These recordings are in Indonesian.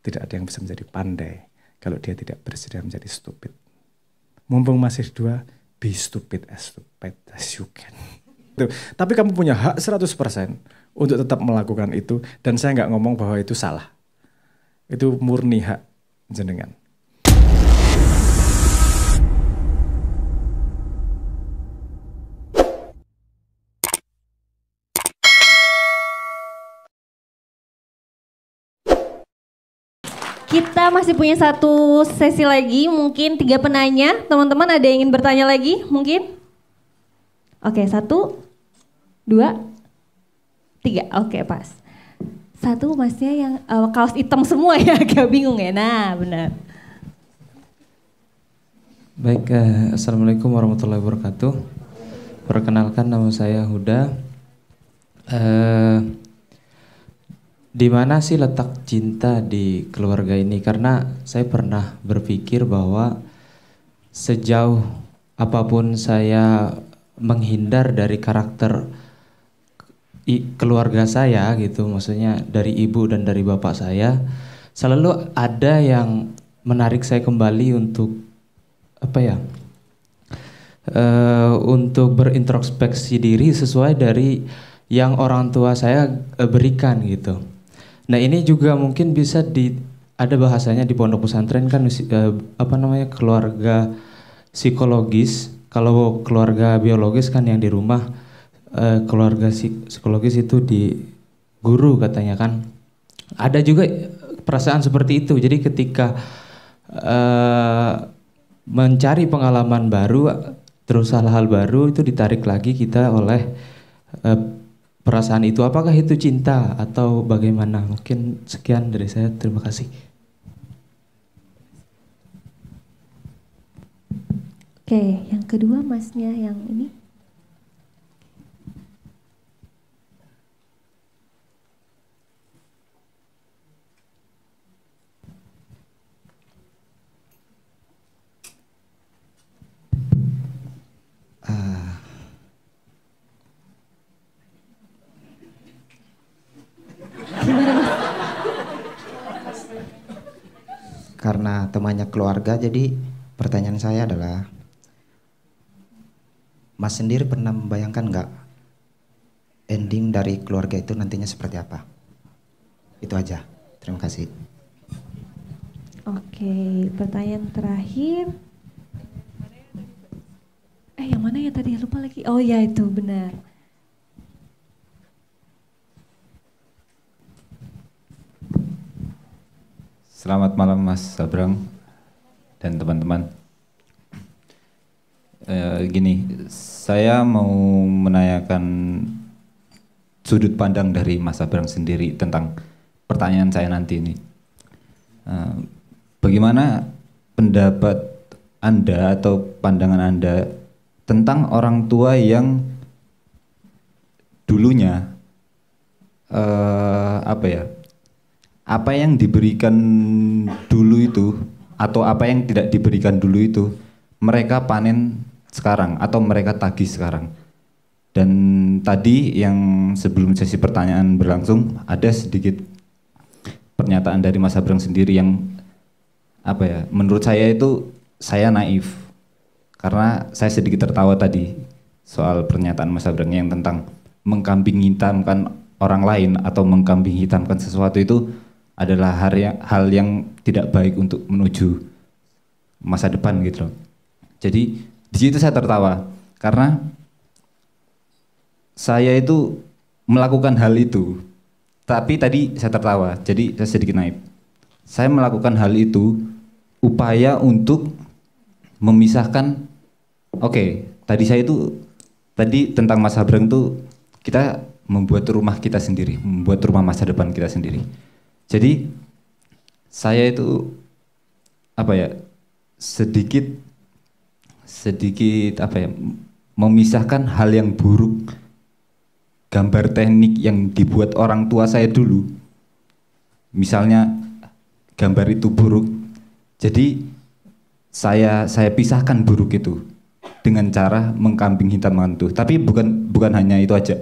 tidak ada yang bisa menjadi pandai kalau dia tidak bersedia menjadi stupid. Mumpung masih dua, be stupid as you can. Tapi kamu punya hak 100% untuk tetap melakukan itu, dan saya nggak ngomong bahwa itu salah. Itu murni hak jenengan. Kita masih punya satu sesi lagi, mungkin 3 penanya. Teman-teman ada yang ingin bertanya lagi mungkin? Oke, 1, 2, 3. Oke, pas. 1 masnya yang kaos hitam semua ya, agak bingung ya. Nah, benar. Baik, Assalamualaikum warahmatullahi wabarakatuh. Perkenalkan, nama saya Huda. Di mana sih letak cinta di keluarga ini? Karena saya pernah berpikir bahwa sejauh apapun saya menghindar dari karakter keluarga saya gitu, maksudnya dari ibu dan dari bapak saya, selalu ada yang menarik saya kembali untuk untuk berintrospeksi diri sesuai dari yang orang tua saya berikan gitu. Nah, ini juga mungkin bisa ada bahasanya di pondok pesantren kan keluarga psikologis. Kalau keluarga biologis kan yang di rumah, keluarga psikologis itu di guru katanya kan. Ada juga perasaan seperti itu. Jadi ketika mencari pengalaman baru, terus hal-hal baru itu ditarik lagi kita oleh perasaan itu. Apakah itu cinta atau bagaimana? Mungkin sekian dari saya, terima kasih. Oke, yang kedua masnya yang ini. Karena temannya keluarga, jadi pertanyaan saya adalah, Mas sendiri pernah membayangkan nggak ending dari keluarga itu nantinya seperti apa? Itu aja, terima kasih. Oke, pertanyaan terakhir. Yang mana ya tadi, lupa lagi. Oh ya, itu benar. Selamat malam Mas Sabrang dan teman-teman. Gini, saya mau menanyakan sudut pandang dari Mas Sabrang sendiri tentang pertanyaan saya nanti ini. Bagaimana pendapat Anda atau pandangan Anda tentang orang tua yang dulunya apa yang diberikan dulu itu atau apa yang tidak diberikan dulu itu mereka panen sekarang atau mereka tagih sekarang. Dan tadi yang sebelum sesi pertanyaan berlangsung ada sedikit pernyataan dari Mas Sabrang sendiri yang menurut saya itu saya naif karena saya sedikit tertawa tadi soal pernyataan Mas Sabrang yang tentang mengkambing hitamkan orang lain atau mengkambing hitamkan sesuatu itu adalah hal yang tidak baik untuk menuju masa depan gitu loh. Jadi di situ saya tertawa karena saya itu melakukan hal itu, tapi tadi saya tertawa, jadi saya sedikit naif. Saya melakukan hal itu upaya untuk memisahkan. Tadi tentang Mas Sabrang tuh kita membuat rumah kita sendiri, membuat rumah masa depan kita sendiri. Jadi saya itu sedikit memisahkan hal yang buruk, gambar teknik yang dibuat orang tua saya dulu. Misalnya gambar itu buruk, jadi saya pisahkan buruk itu dengan cara mengkambing hitamkan itu. Tapi bukan hanya itu aja.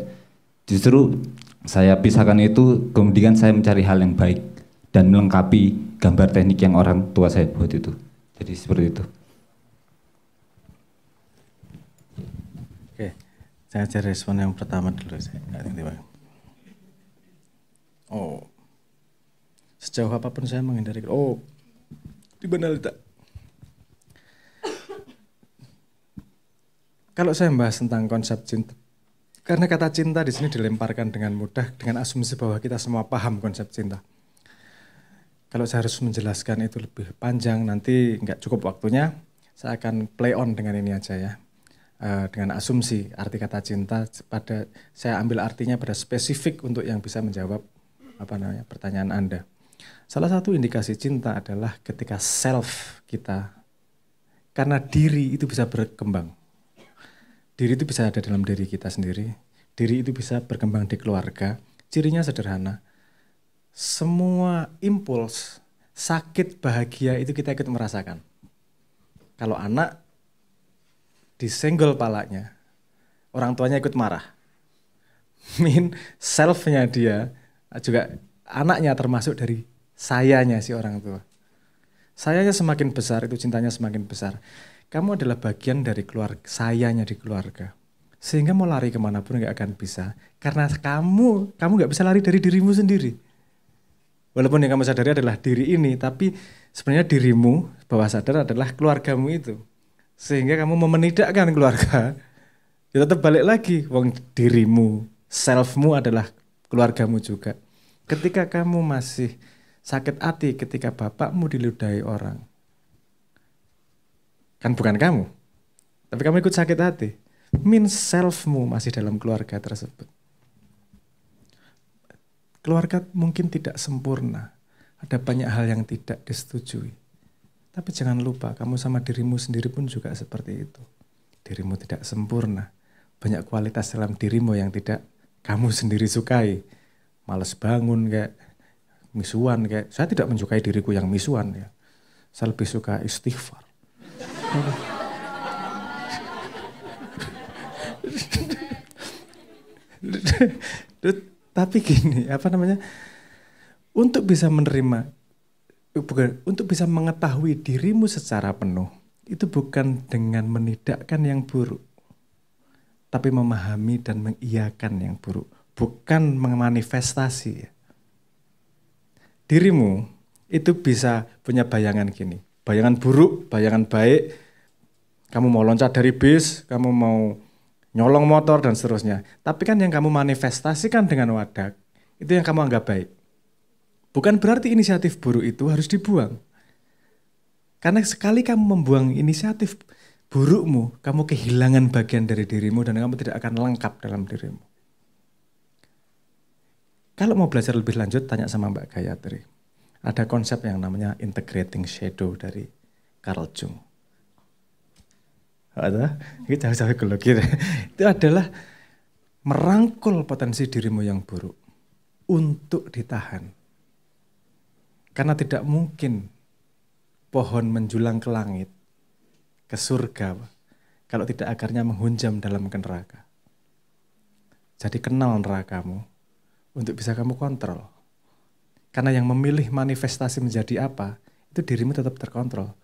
Justru saya pisahkan itu, kemudian saya mencari hal yang baik dan melengkapi gambar teknik yang orang tua saya buat itu. Jadi seperti itu. Oke, saya cari respon yang pertama dulu. Oh, sejauh apapun saya menghindari. Oh, di mana letak? Kalau saya membahas tentang konsep cinta, karena kata cinta di sini dilemparkan dengan mudah dengan asumsi bahwa kita semua paham konsep cinta. Kalau saya harus menjelaskan itu lebih panjang, nanti nggak cukup waktunya. Saya akan play on dengan ini aja ya, dengan asumsi arti kata cinta. Saya ambil artinya pada spesifik untuk yang bisa menjawab pertanyaan Anda. Salah satu indikasi cinta adalah ketika self kita, karena diri itu bisa berkembang. Diri itu bisa ada dalam diri kita sendiri. Diri itu bisa berkembang di keluarga. Cirinya sederhana. Semua impuls, sakit, bahagia itu kita ikut merasakan. Kalau anak disenggol palanya, orang tuanya ikut marah. Self-nya dia, juga anaknya termasuk dari sayanya si orang tua. Sayanya semakin besar, itu cintanya semakin besar. Kamu adalah bagian dari keluarga, sayanya di keluarga. Sehingga mau lari kemanapun nggak akan bisa. Karena kamu nggak bisa lari dari dirimu sendiri. Walaupun yang kamu sadari adalah diri ini, tapi sebenarnya dirimu, bawah sadar adalah keluargamu itu. Sehingga kamu memenidakkan keluarga, ya tetap balik lagi. Wong dirimu, selfmu adalah keluargamu juga. Ketika kamu masih sakit hati ketika bapakmu diludahi orang, kan bukan kamu, tapi kamu ikut sakit hati. Selfmu masih dalam keluarga tersebut. Keluarga mungkin tidak sempurna, ada banyak hal yang tidak disetujui. Tapi jangan lupa, kamu sama dirimu sendiri pun juga seperti itu. Dirimu tidak sempurna, banyak kualitas dalam dirimu yang tidak kamu sendiri sukai. Males bangun kayak misuan kayak. Saya tidak menyukai diriku yang misuan ya. Saya lebih suka istighfar. Tapi gini, untuk bisa menerima, untuk bisa mengetahui dirimu secara penuh, itu bukan dengan menidakkan yang buruk, tapi memahami dan mengiyakan yang buruk, bukan memanifestasi. Dirimu itu bisa punya bayangan gini, bayangan buruk, bayangan baik, kamu mau loncat dari bis, kamu mau nyolong motor dan seterusnya. Tapi kan yang kamu manifestasikan dengan wadah, itu yang kamu anggap baik. Bukan berarti inisiatif buruk itu harus dibuang. Karena sekali kamu membuang inisiatif burukmu, kamu kehilangan bagian dari dirimu dan kamu tidak akan lengkap dalam dirimu. Kalau mau belajar lebih lanjut, tanya sama Mbak Gayatri. Ada konsep yang namanya integrating shadow dari Carl Jung. Ada, ini jauh-jauh geologi. Itu adalah merangkul potensi dirimu yang buruk untuk ditahan. Karena tidak mungkin pohon menjulang ke langit, ke surga, kalau tidak akarnya menghunjam dalam neraka. Jadi kenal nerakamu untuk bisa kamu kontrol. Karena yang memilih manifestasi menjadi apa, itu dirimu tetap terkontrol.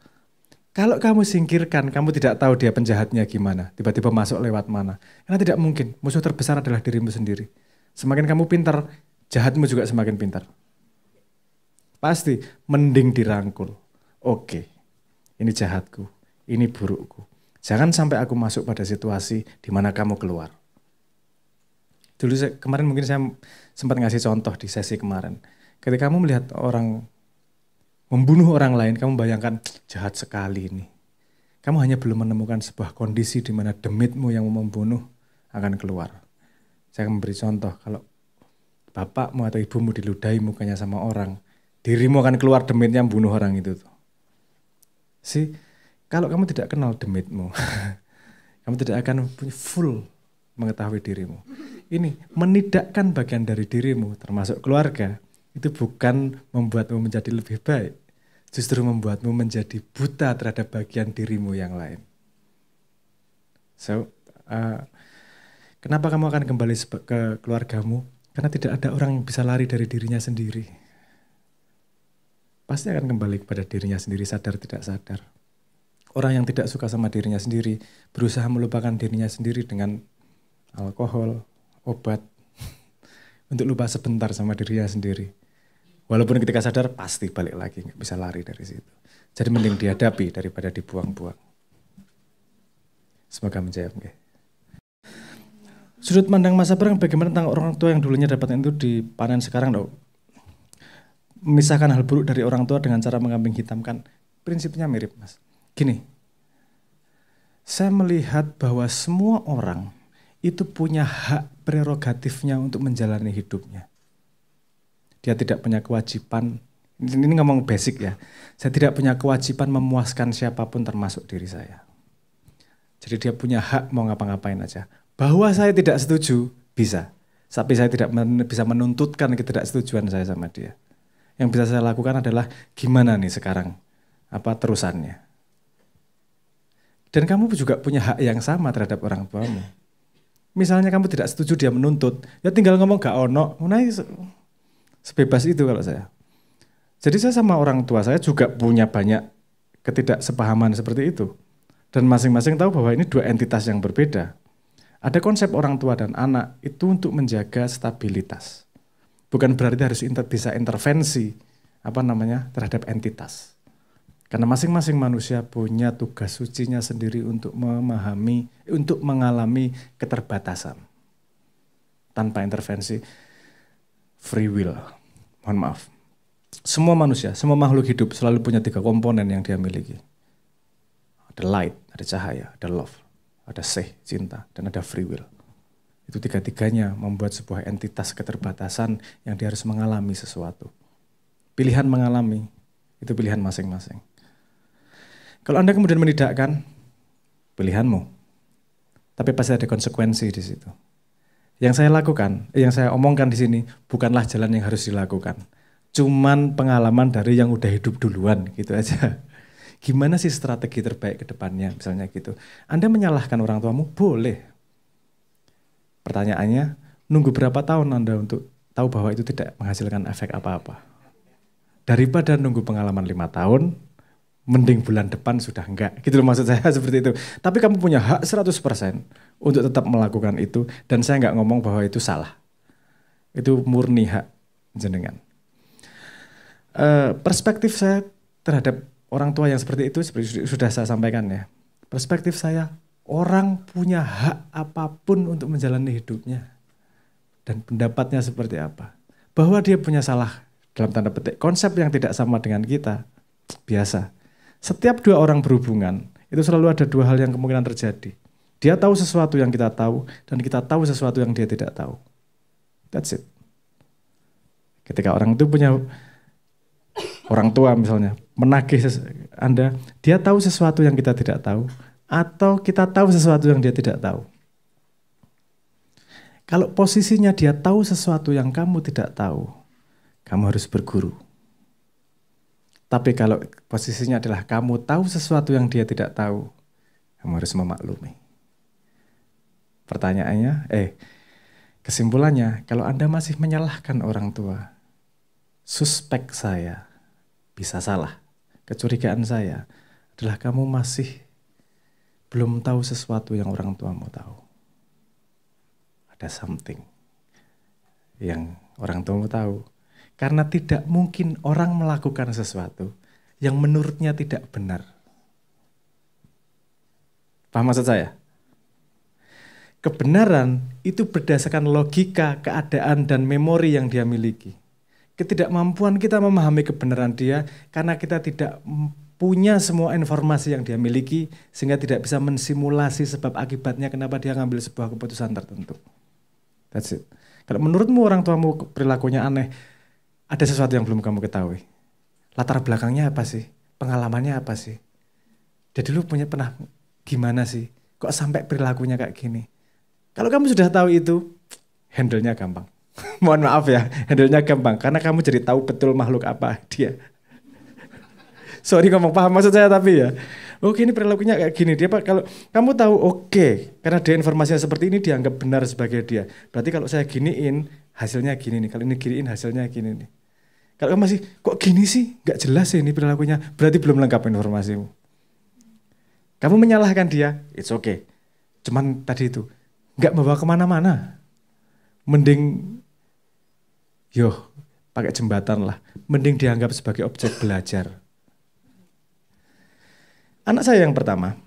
Kalau kamu singkirkan, kamu tidak tahu dia penjahatnya gimana, tiba-tiba masuk lewat mana. Karena tidak mungkin, musuh terbesar adalah dirimu sendiri. Semakin kamu pintar, jahatmu juga semakin pintar. Pasti, mending dirangkul. Oke, ini jahatku, ini burukku. Jangan sampai aku masuk pada situasi di mana kamu keluar. Dulu kemarin mungkin saya sempat ngasih contoh di sesi kemarin. Ketika kamu melihat orang membunuh orang lain, kamu bayangkan jahat sekali ini. Kamu hanya belum menemukan sebuah kondisi di mana demitmu yang membunuh akan keluar. Saya akan memberi contoh, kalau bapakmu atau ibumu diludahi mukanya sama orang, dirimu akan keluar demitnya membunuh orang itu. Kalau kamu tidak kenal demitmu, kamu tidak akan punya full mengetahui dirimu. Ini menidakkan bagian dari dirimu, termasuk keluarga, itu bukan membuatmu menjadi lebih baik, justru membuatmu menjadi buta terhadap bagian dirimu yang lain. Kenapa kamu akan kembali ke keluargamu? Karena tidak ada orang yang bisa lari dari dirinya sendiri. pasti akan kembali kepada dirinya sendiri, sadar tidak sadar. Orang yang tidak suka sama dirinya sendiri, berusaha melupakan dirinya sendiri dengan alkohol, obat, untuk lupa sebentar sama dirinya sendiri. Walaupun ketika sadar, pasti balik lagi, nggak bisa lari dari situ. Jadi mending dihadapi daripada dibuang-buang. Semoga menjawab. Sudut pandang Mas Abraham bagaimana tentang orang tua yang dulunya dapatkan itu dipanen sekarang dong? Memisahkan hal buruk dari orang tua dengan cara mengambing hitamkan. Prinsipnya mirip Mas. Gini, saya melihat bahwa semua orang itu punya hak prerogatifnya untuk menjalani hidupnya. Dia tidak punya kewajiban, ini ngomong basic ya, saya tidak punya kewajiban memuaskan siapapun termasuk diri saya. Jadi dia punya hak mau ngapa-ngapain aja. Bahwa saya tidak setuju, bisa. Tapi saya tidak bisa menuntutkan ketidaksetujuan saya sama dia. Yang bisa saya lakukan adalah gimana nih sekarang, terusannya. Dan kamu juga punya hak yang sama terhadap orang tuamu. Misalnya kamu tidak setuju dia menuntut, ya tinggal ngomong gak ono, sebebas itu kalau saya. Jadi saya sama orang tua saya juga punya banyak ketidaksepahaman seperti itu. Dan masing-masing tahu bahwa ini dua entitas yang berbeda. Ada konsep orang tua dan anak itu untuk menjaga stabilitas. Bukan berarti harus bisa intervensi terhadap entitas. Karena masing-masing manusia punya tugas sucinya sendiri untuk memahami, untuk mengalami keterbatasan. Tanpa intervensi, free will. Mohon maaf. Semua manusia, semua makhluk hidup selalu punya 3 komponen yang dia miliki. Ada light, ada cahaya, ada love, ada cinta, dan ada free will. Itu 3-tiganya membuat sebuah entitas keterbatasan yang dia harus mengalami sesuatu. Pilihan mengalami, itu pilihan masing-masing. Kalau Anda kemudian menidakkan, pilihanmu. Tapi pasti ada konsekuensi di situ. Yang saya lakukan, yang saya omongkan di sini, bukanlah jalan yang harus dilakukan. Cuman pengalaman dari yang udah hidup duluan, gitu aja. Gimana sih strategi terbaik ke depannya, misalnya gitu. Anda menyalahkan orang tuamu, boleh. Pertanyaannya, nunggu berapa tahun Anda untuk tahu bahwa itu tidak menghasilkan efek apa-apa? Daripada nunggu pengalaman 5 tahun, mending bulan depan sudah enggak. Gitu loh maksud saya seperti itu. Tapi kamu punya hak 100% untuk tetap melakukan itu. Dan saya enggak ngomong bahwa itu salah. Itu murni hak jenengan. Perspektif saya terhadap orang tua yang seperti itu seperti sudah saya sampaikan ya. Perspektif saya, orang punya hak apapun untuk menjalani hidupnya. Dan pendapatnya seperti apa. Bahwa dia punya salah dalam tanda petik. Konsep yang tidak sama dengan kita, biasa. Setiap 2 orang berhubungan, itu selalu ada 2 hal yang kemungkinan terjadi. Dia tahu sesuatu yang kita tahu, dan kita tahu sesuatu yang dia tidak tahu. That's it. Ketika orang itu punya orang tua misalnya, menagih Anda, dia tahu sesuatu yang kita tidak tahu, atau kita tahu sesuatu yang dia tidak tahu. Kalau posisinya dia tahu sesuatu yang kamu tidak tahu, kamu harus berguru. Tapi kalau posisinya adalah kamu tahu sesuatu yang dia tidak tahu, kamu harus memaklumi. Pertanyaannya, kesimpulannya, kalau Anda masih menyalahkan orang tua, suspek saya bisa salah. Kecurigaan saya adalah kamu masih belum tahu sesuatu yang orang tuamu tahu. Ada something yang orang tuamu tahu. Karena tidak mungkin orang melakukan sesuatu yang menurutnya tidak benar. Paham maksud saya? Kebenaran itu berdasarkan logika, keadaan, dan memori yang dia miliki. Ketidakmampuan kita memahami kebenaran dia karena kita tidak punya semua informasi yang dia miliki sehingga tidak bisa mensimulasi sebab akibatnya kenapa dia ngambil sebuah keputusan tertentu. That's it. Kalau menurutmu orang tuamu perilakunya aneh, ada sesuatu yang belum kamu ketahui. Latar belakangnya apa sih? Pengalamannya apa sih? Dia dulu pernah gimana sih? Kok sampai perilakunya kayak gini? Kalau kamu sudah tahu itu, handle-nya gampang. Mohon maaf ya, handle-nya gampang. Karena kamu jadi tahu betul makhluk apa dia. Sorry ngomong paham maksud saya tapi ya. Oke ini perilakunya kayak gini. Dia kalau kamu tahu oke, karena dia informasinya seperti ini dianggap benar sebagai dia. Berarti kalau saya giniin hasilnya gini nih. Kalau ini giniin hasilnya gini nih. Kalau kamu masih, kok gini sih? Nggak jelas sih ini perilakunya. Berarti belum lengkap informasimu. Kamu menyalahkan dia, it's okay. Cuman tadi itu, nggak bawa kemana-mana. Mending, pakai jembatan lah. Mending dianggap sebagai objek belajar. Anak saya yang pertama,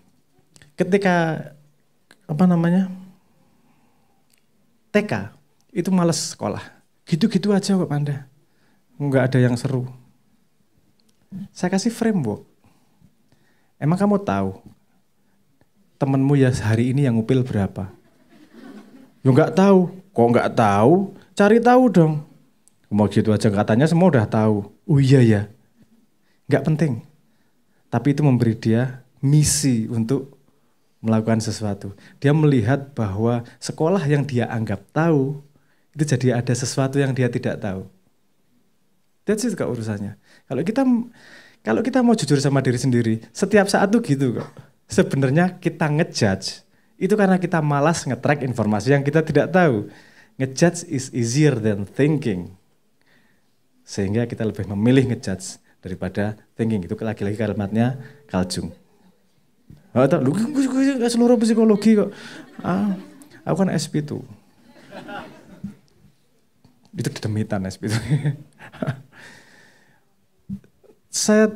ketika TK, itu males sekolah. Gitu-gitu aja kok Panda. Nggak ada yang seru. Saya kasih framework. Emang kamu tahu temenmu ya hari ini yang ngupil berapa? Ya nggak tahu. Kok nggak tahu? Cari tahu dong. Mau gitu aja katanya semua udah tahu. Oh iya ya. Nggak penting. Tapi itu memberi dia misi untuk melakukan sesuatu. Dia melihat bahwa sekolah yang dia anggap tahu itu jadi ada sesuatu yang dia tidak tahu. That's it kok urusannya. Kalau kita mau jujur sama diri sendiri, setiap saat tuh gitu kok. Sebenarnya kita ngejudge itu karena kita malas nge-track informasi yang kita tidak tahu. Ngejudge is easier than thinking. Sehingga kita lebih memilih ngejudge daripada thinking. Itu lagi-lagi kalimatnya Carl Jung. Oh, lu gak seluruh psikologi kok. Aku kan SP tuh. Itu dedemitan SP itu. Saya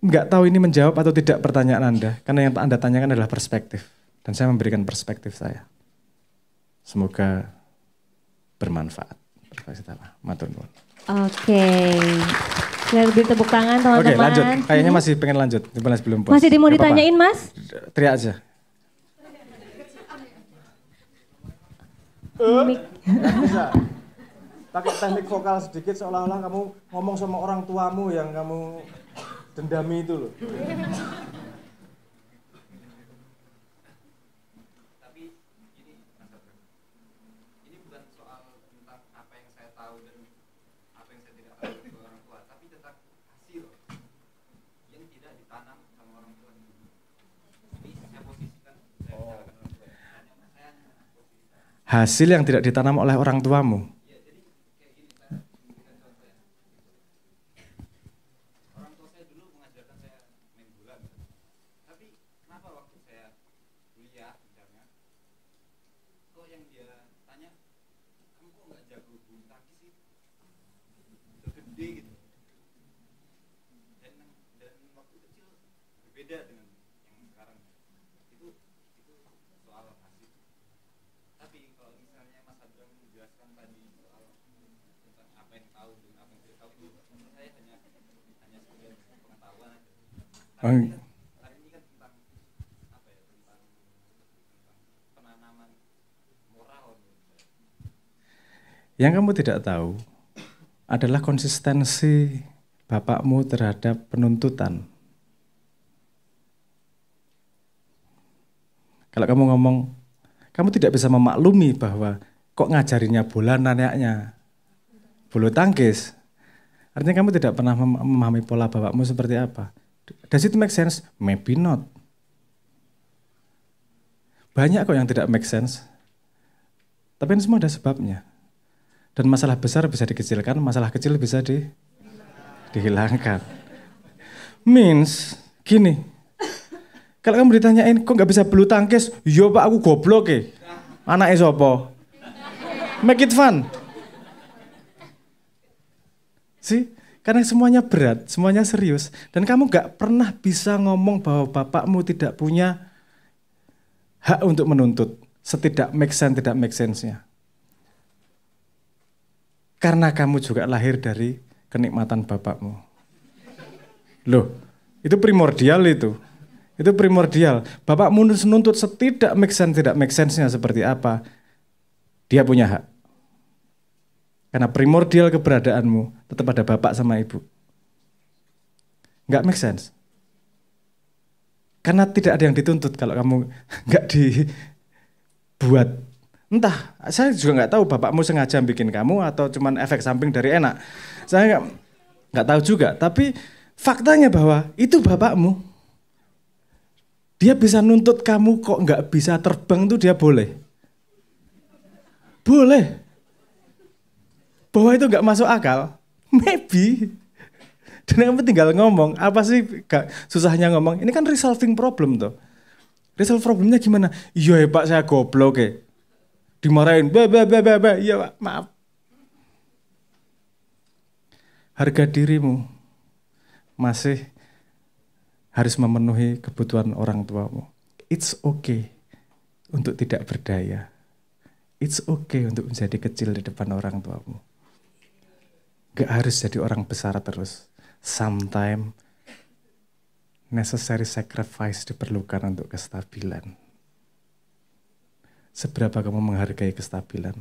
nggak tahu ini menjawab atau tidak pertanyaan Anda, karena yang Anda tanyakan adalah perspektif. Dan saya memberikan perspektif saya. Semoga bermanfaat. Matur nuwun. Oke. Saya beri tepuk tangan teman-teman. Oke, lanjut. Kayaknya masih pengen lanjut. Belum puas. Masih mau Gak apa-apa. ditanyain, Mas? Teriak aja. Bisa. Pakai teknik vokal sedikit seolah-olah kamu ngomong sama orang tuamu yang kamu dendami itu loh. Tapi ini bukan soal tentang apa yang saya tahu dan apa yang saya tidak tahu dari orang tua, tapi tentang hasil yang tidak ditanam sama orang tua. Jadi saya posisikan saya orang tua. Hasil yang tidak ditanam oleh orang tuamu. Yang kamu tidak tahu adalah konsistensi bapakmu terhadap penuntutan. Kalau kamu ngomong, kamu tidak bisa memaklumi bahwa kok ngajarinya bola anaknya bulu tangkis. Artinya kamu tidak pernah memahami pola bapakmu seperti apa. Does it make sense? Maybe not. Banyak kok yang tidak make sense. Tapi ini semua ada sebabnya. Dan masalah besar bisa dikecilkan, masalah kecil bisa dihilangkan. Means, gini. Kalau kamu ditanyain, kok nggak bisa bulu tangkis? Yo pak, aku goblok ya. Anaknya sopo? Make it fun. See? Karena semuanya berat, semuanya serius. Dan kamu gak pernah bisa ngomong bahwa bapakmu tidak punya hak untuk menuntut. Setidak make sense, tidak make sense-nya. Karena kamu juga lahir dari kenikmatan bapakmu. Loh, itu primordial itu. Itu primordial. Bapakmu menuntut setidak make sense, tidak make sense-nya seperti apa. Dia punya hak. Karena primordial keberadaanmu tetap ada bapak sama ibu. Nggak make sense. Karena tidak ada yang dituntut kalau kamu nggak dibuat. Entah, saya juga nggak tahu bapakmu sengaja bikin kamu atau cuman efek samping dari enak. Saya nggak tahu juga. Tapi faktanya bahwa itu bapakmu. Dia bisa nuntut kamu kok nggak bisa terbang tuh dia boleh. Boleh. Bahwa itu nggak masuk akal, maybe. Dan kamu tinggal ngomong, apa sih gak susahnya ngomong? Ini kan resolving problem tuh. Resolve problemnya gimana? Iya Pak, saya goblok ya. Dimarahin, iya Pak, maaf. Harga dirimu masih harus memenuhi kebutuhan orang tuamu. It's okay untuk tidak berdaya. It's okay untuk menjadi kecil di depan orang tuamu. Gak harus jadi orang besar terus. Sometimes necessary sacrifice diperlukan untuk kestabilan. Seberapa kamu menghargai kestabilan?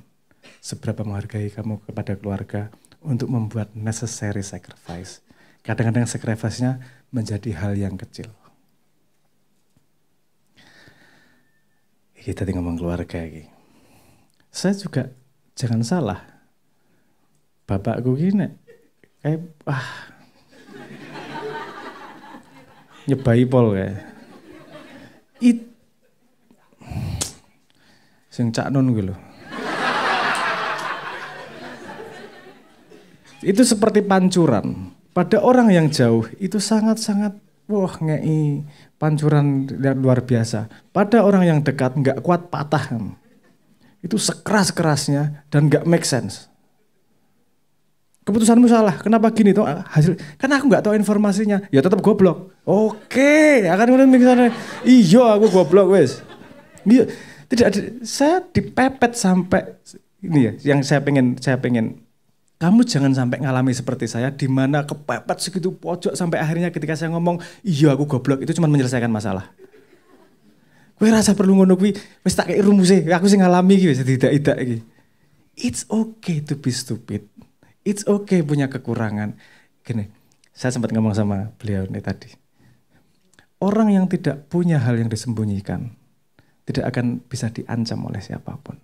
Seberapa menghargai kamu kepada keluarga untuk membuat necessary sacrifice? Kadang-kadang sacrifice-nya menjadi hal yang kecil. Kita ngomong keluarga lagi. Saya juga jangan salah. Bapakku gini kayak nyebai pol kayak. Sing cak nun gitu. Itu seperti pancuran. Pada orang yang jauh itu sangat-sangat ngei pancuran yang luar biasa. Pada orang yang dekat nggak kuat patah. Itu sekeras-kerasnya dan nggak make sense. Keputusanmu salah, kenapa gini tuh hasil? Karena aku nggak tahu informasinya, ya tetap goblok. Oke, akan kemudian misalnya, iya aku goblok wes. Iya, tidak ada, saya dipepet sampai ini ya, yang saya pengen. Kamu jangan sampai ngalami seperti saya, di mana kepepet segitu pojok sampai akhirnya ketika saya ngomong, iya aku goblok, itu cuma menyelesaikan masalah. Kowe rasa perlu ngono kuwi, wis tak kei rumuse, aku sing ngalami iki wis tidak iki. It's okay to be stupid. It's okay punya kekurangan. Gini, saya sempat ngomong sama beliau ini tadi. Orang yang tidak punya hal yang disembunyikan, tidak akan bisa diancam oleh siapapun.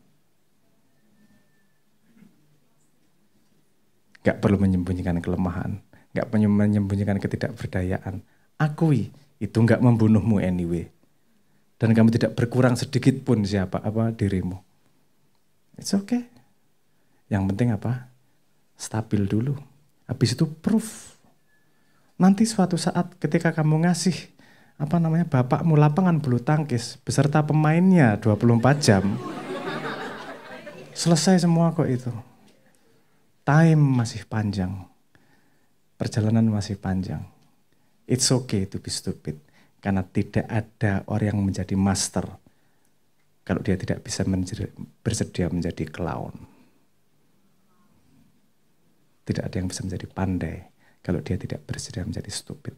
Gak perlu menyembunyikan kelemahan, gak perlu menyembunyikan ketidakberdayaan. Akui, itu gak membunuhmu anyway. Dan kamu tidak berkurang sedikit pun dirimu. It's okay. Yang penting apa? Stabil dulu. Habis itu proof. Nanti suatu saat ketika kamu ngasih bapakmu lapangan bulu tangkis beserta pemainnya 24 jam. Selesai semua kok itu. Time masih panjang. Perjalanan masih panjang. It's okay to be stupid. Karena tidak ada orang yang menjadi master kalau dia tidak bisa bersedia menjadi clown. Tidak ada yang bisa menjadi pandai kalau dia tidak bersedia menjadi stupid.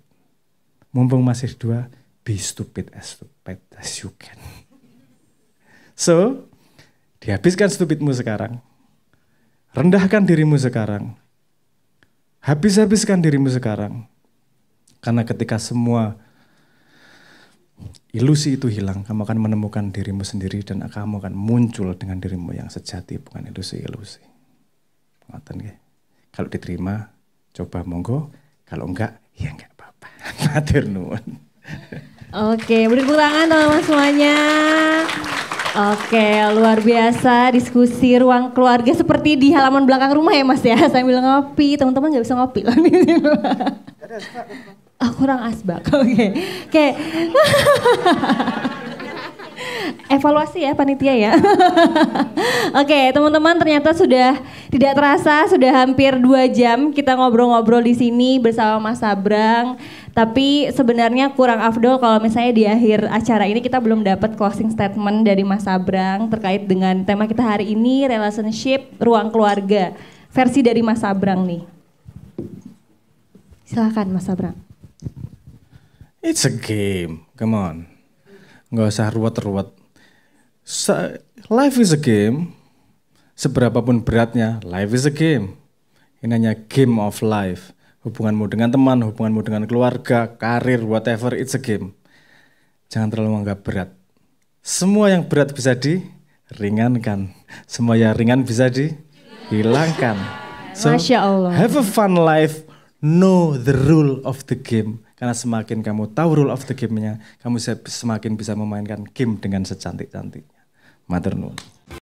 Mumpung masih dua, be stupid as you can. So, dihabiskan stupidmu sekarang. Rendahkan dirimu sekarang. Habiskan dirimu sekarang. Karena ketika semua ilusi itu hilang, kamu akan menemukan dirimu sendiri dan kamu akan muncul dengan dirimu yang sejati, bukan ilusi-ilusi. Ngoten nggih. Kalau diterima, coba monggo. Kalau enggak, ya enggak apa-apa. Matur nuwun. Oke, beri tepuk tangan teman-teman semuanya. Oke, luar biasa diskusi ruang keluarga seperti di halaman belakang rumah ya Mas ya. Sambil ngopi, teman-teman nggak bisa ngopi loh di sini. Kurang asbak. Oke. Evaluasi ya panitia ya. Oke, teman-teman ternyata sudah tidak terasa sudah hampir 2 jam kita ngobrol-ngobrol di sini bersama Mas Sabrang. Tapi sebenarnya kurang afdol kalau misalnya di akhir acara ini kita belum dapat closing statement dari Mas Sabrang terkait dengan tema kita hari ini, relationship ruang keluarga. Versi dari Mas Sabrang nih. Silakan Mas Sabrang. It's a game, come on. Nggak usah ruwet-ruwet. Life is a game. Seberapapun beratnya, life is a game. Ini hanya game of life. Hubunganmu dengan teman, hubunganmu dengan keluarga, karir, whatever, it's a game. Jangan terlalu menganggap berat. Semua yang berat bisa diringankan. Semua yang ringan bisa dihilangkan. So, Masya Allah. Have a fun life. Know the rule of the game. Karena semakin kamu tahu rule of the game-nya, kamu semakin bisa memainkan game dengan secantik-cantiknya. Matur nuwun.